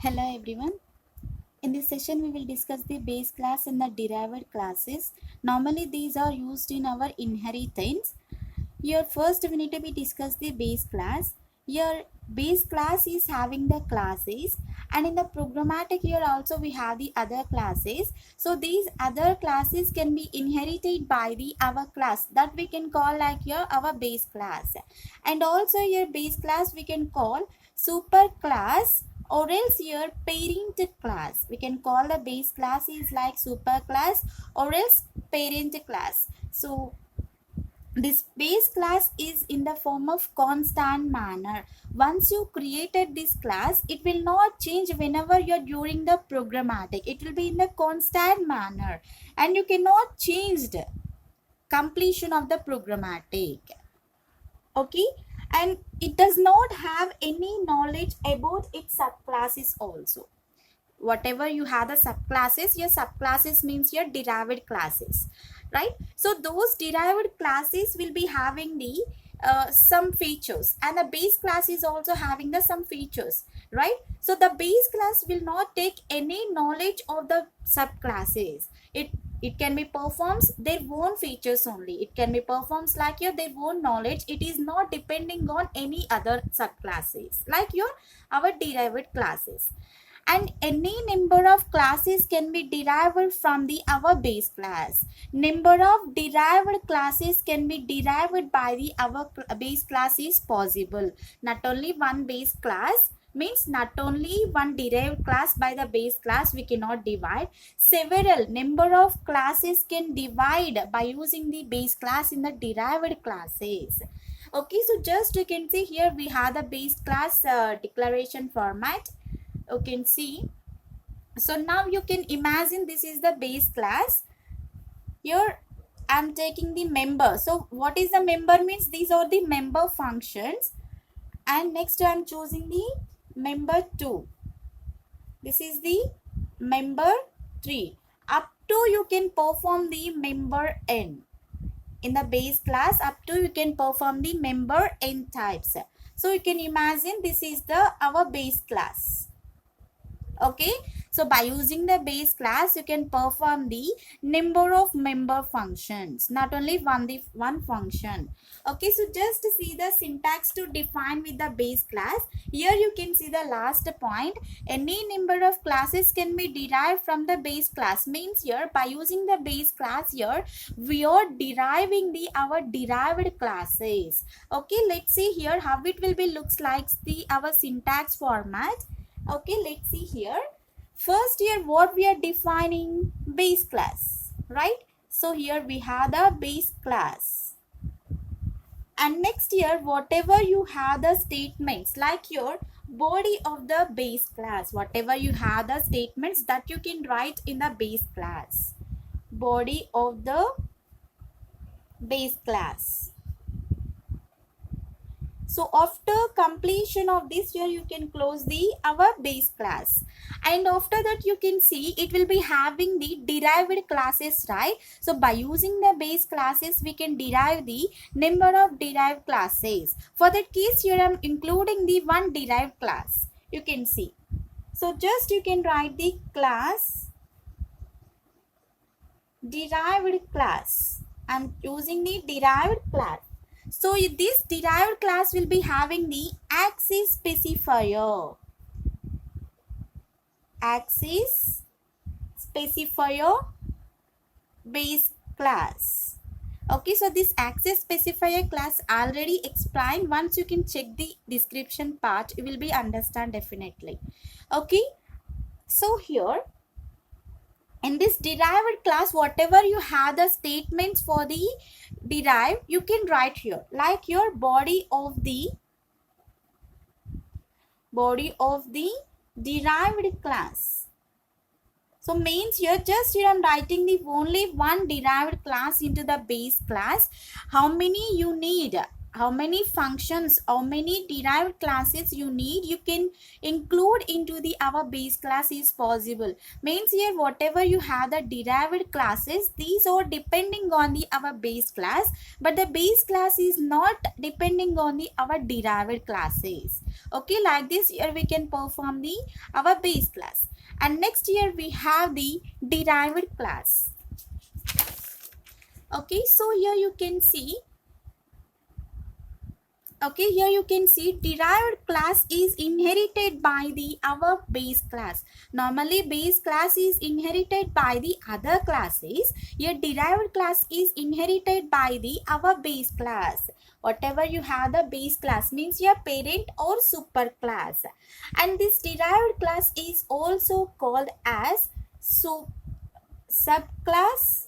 Hello everyone. In this session we will discuss the base class and the derived classes. Normally these are used in our inheritance. Here first we need to be discuss the base class. Here base class is having the classes, and in the programmatic here also we have the other classes. So these other classes can be inherited by the our class that we can call like here our base class. And also here base class we can call super class or else here parent class. We can call the base class is like super class or else parent class. So this base class is in the form of constant manner. Once you created this class, it will not change whenever you're during the programmatic. It will be in the constant manner, and you cannot change the completion of the programmatic. Okay, and it does not have any knowledge about its subclasses also. Whatever you have the subclasses, your subclasses means your derived classes, right? So those derived classes will be having the some features, and the base class is also having the some features, right? So the base class will not take any knowledge of the subclasses. It can be performs their own features only. It can be performs like your their own knowledge. It is not depending on any other subclasses like your our derived classes. And any number of classes can be derived from the our base class. Number of derived classes can be derived by the our base class is possible. Not only one base class means not only one derived class by the base class we cannot divide. Several number of classes can divide by using the base class in the derived classes. Okay, so just you can see here we have the base class declaration format. You can see. So now you can imagine this is the base class. Here I'm taking the member. So what is the member means? These are the member functions. And next I'm choosing the member 2. This is the member 3. Up to you can perform the member n. In the base class up to you can perform the member n types. So you can imagine this is the our base class. Okay, so by using the base class you can perform the number of member functions, not only one function. Okay, so just see the syntax to define with the base class. Here you can see the last point. Any number of classes can be derived from the base class means here by using the base class here we are deriving the our derived classes. Okay, let's see here how it will be looks like the our syntax format. Okay, let's see here. First here what we are defining base class, right? So here we have the base class. And next here whatever you have the statements like your body of the base class, whatever you have the statements that you can write in the base class. Body of the base class. So after completion of this here you can close the our base class, and after that you can see it will be having the derived classes, right? So by using the base classes we can derive the number of derived classes. For that case here I am including the one derived class. You can see. So just you can write the class derived class. I am using the derived class. So this derived class will be having the access specifier. Access specifier base class. Okay, so this access specifier class already explained. Once you can check the description part, you will be understand definitely. Okay, so here in this derived class whatever you have the statements for the derived you can write here like your body of the derived class. So means here just here I'm writing the only one derived class into the base class. How many you need? how many functions, how many derived classes you need, you can include into the our base class is possible. Means here whatever you have the derived classes, these are depending on the our base class, but the base class is not depending on the our derived classes. Okay, like this here we can perform the our base class. And next here we have the derived class. Okay, so here you can see, okay, here you can see derived class is inherited by the our base class. Normally base class is inherited by the other classes. Here derived class is inherited by the our base class. Whatever you have the base class means your parent or super class. And this derived class is also called as subclass,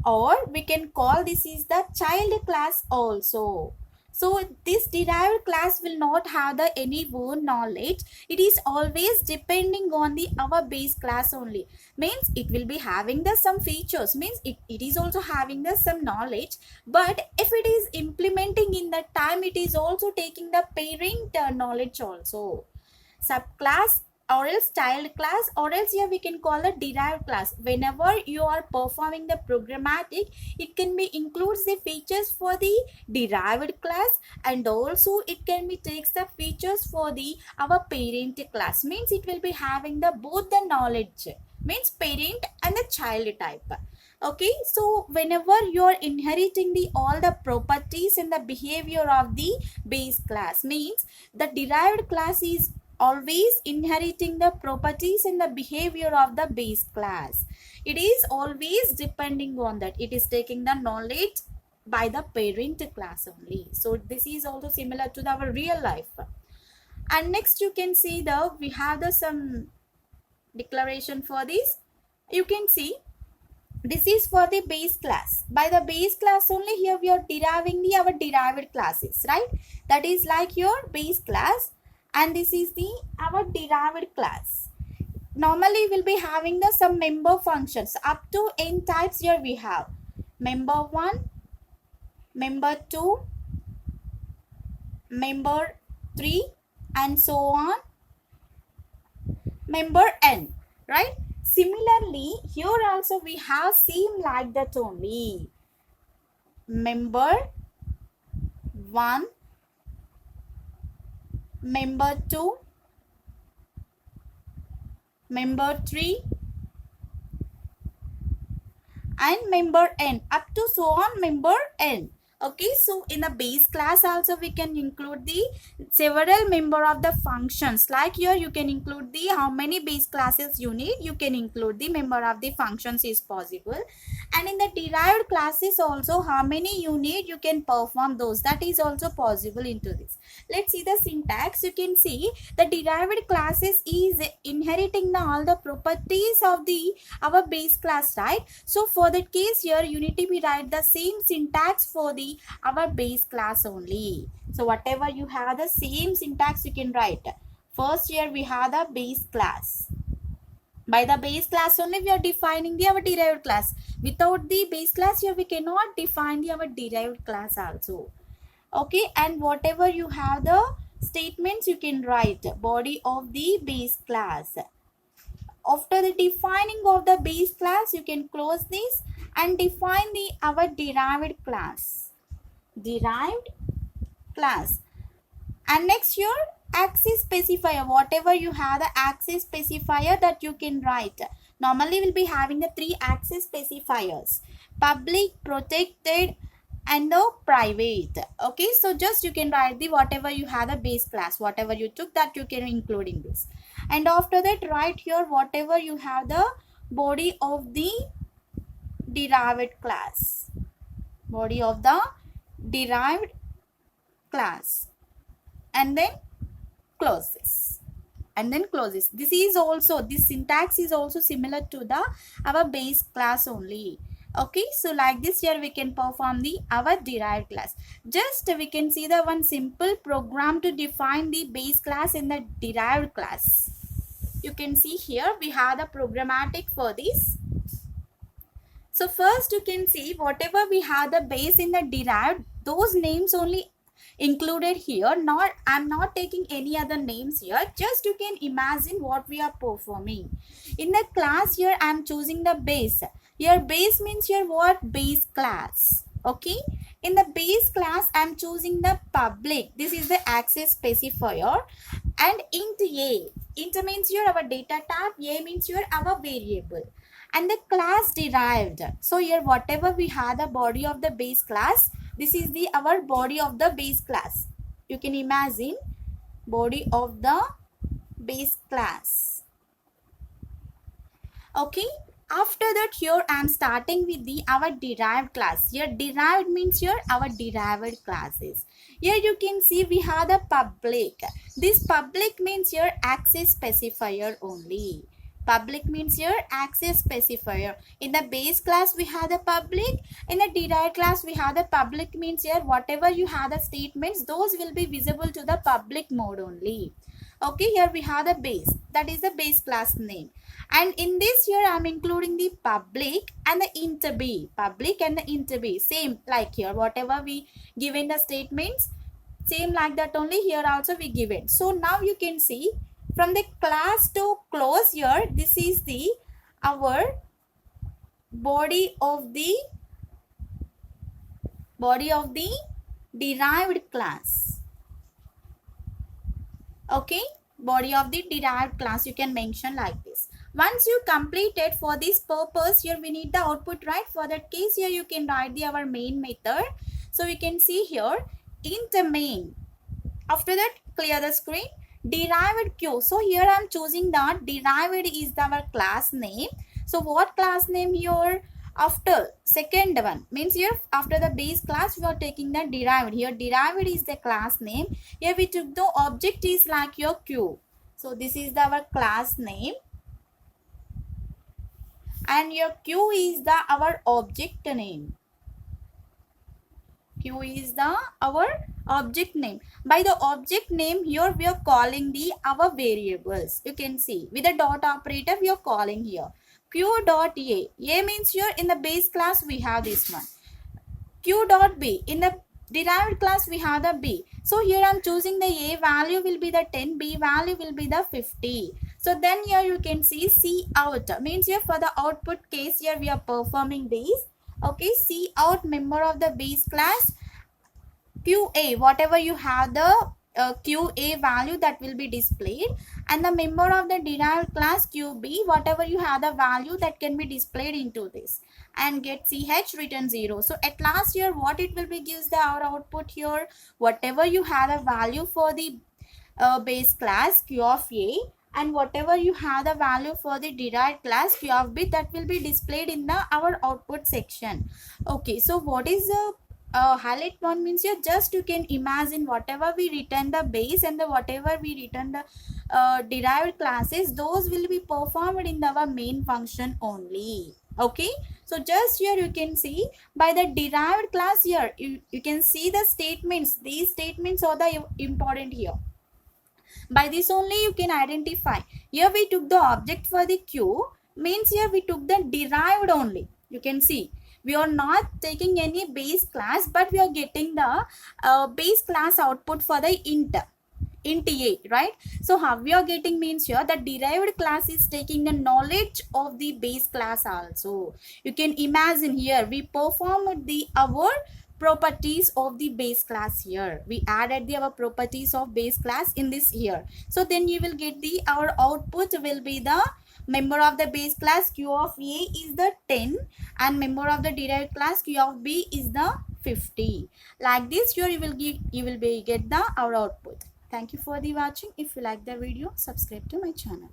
or we can call this is the child class also. So this derived class will not have the any own knowledge. It is always depending on the our base class only. Means it will be having the some features, means it is also having the some knowledge, but if it is implementing in that time, it is also taking the parent knowledge also. Subclass or else child class, or else here we can call a derived class. Whenever you are performing the programmatic, it can be includes the features for the derived class, and also it can be takes the features for the our parent class. Means it will be having the both the knowledge, means parent and the child type. Okay, so whenever you are inheriting the all the properties and the behavior of the base class, means the derived class is always inheriting the properties and the behavior of the base class. It is always depending on that. It is taking the knowledge by the parent class only. So this is also similar to our real life. And next you can see the we have the some declaration for this. You can see this is for the base class. By the base class only, here we are deriving the our derived classes, right? That is like your base class, and this is the our derived class. Normally we'll be having the some member functions up to n types. Here we have member 1, member 2, member 3, and so on, member n, right? Similarly here also we have same like that only. Member 1, member 2, member 3, and member n, up to so on member n. Okay, so in the base class also we can include the several member of the functions. Like here you can include the how many base classes you need, you can include the member of the functions is possible. And in the derived classes also how many you need, you can perform those, that is also possible into this. Let's see the syntax. You can see the derived classes is inheriting the all the properties of the our base class, right? So for that case here you need to be write the same syntax for the our base class only. So whatever you have the same syntax you can write. First here we have the base class. By the base class only we are defining the our derived class. Without the base class here we cannot define the our derived class also. Okay, and whatever you have the statements you can write body of the base class. After the defining of the base class, you can close this and define the our derived class. Derived class. And next your access specifier. Whatever you have the access specifier that you can write. Normally we'll be having the 3 access specifiers. Public, protected, and the private. Okay, so just you can write the whatever you have the base class, whatever you took that you can include in this. And after that write here whatever you have the body of the derived class. Body of the derived class. And then close this. And then close this. This is also, this syntax is also similar to the our base class only. Okay, so like this here we can perform the our derived class. Just we can see the one simple program to define the base class and the derived class. You can see here we have the programmatic for this. So first you can see whatever we have the base in the derived, those names only included here. Not, I'm not taking any other names here, just you can imagine what we are performing. In the class here I'm choosing the base. Your base means your what? Base class. Okay, in the base class I'm choosing the public. This is the access specifier. And int a, int means your our data type, a means your our variable, and the class derived. So here whatever we have the body of the base class, this is the our body of the base class. You can imagine body of the base class. Okay, after that here I am starting with the our derived class. Here derived means here our derived classes. Here you can see we have the public. This public means your access specifier only. Public means your access specifier. In the base class we have the public. In the derived class we have the public means here whatever you have the statements, those will be visible to the public mode only. Okay, here we have the base, that is the base class name. And in this here I am including the public and the int b. Public and the int b, same like here whatever we give in the statements, same like that only here also we give it. So now you can see from the class to close here, this is the our body of the derived class. Okay, body of the derived class you can mention like this. Once you complete it, for this purpose here we need the output, right? For that case here you can write the our main method. So you can see here int main. After that clear the screen. Derived q. So here I am choosing that derived is our class name. So what class name here? After second one means here after the base class we are taking the derived. Here derived is the class name. Here we took the object is like your q. So this is our class name, and your q is the our object name. Q is the our object name. By the object name here we are calling the our variables. You can see with the dot operator we are calling here q dot a. A means here in the base class we have this one. Q dot b, in the derived class we have the b. So here I am choosing the a value will be the 10, b value will be the 50. So then here you can see C out means here for the output case here we are performing these. Okay, C out member of the base class, QA whatever you have the QA value that will be displayed, and the member of the derived class QB whatever you have the value that can be displayed into this, and get CH return 0. So at last here what it will be gives the our output here whatever you have a value for the base class Q of A, and whatever you have the value for the derived class Q of B, that will be displayed in the our output section. Okay, so what is the highlight one means here just you can imagine whatever we return the base and the whatever we return the derived classes, those will be performed in our main function only. Okay, so just here you can see by the derived class here you can see the statements. These statements are the important here. By this only you can identify. Here we took the object for the Q means here we took the derived only. You can see we are not taking any base class, but we are getting the base class output for the int A, right? So how we are getting means here the derived class is taking the knowledge of the base class also. You can imagine here we performed the our properties of the base class here. We added the our properties of base class in this here. So then you will get the our output will be the member of the base class Q of A is the 10 and member of the derived class Q of B is the 50. Like this here you will get the our output. Thank you for the watching. If you like the video, subscribe to my channel.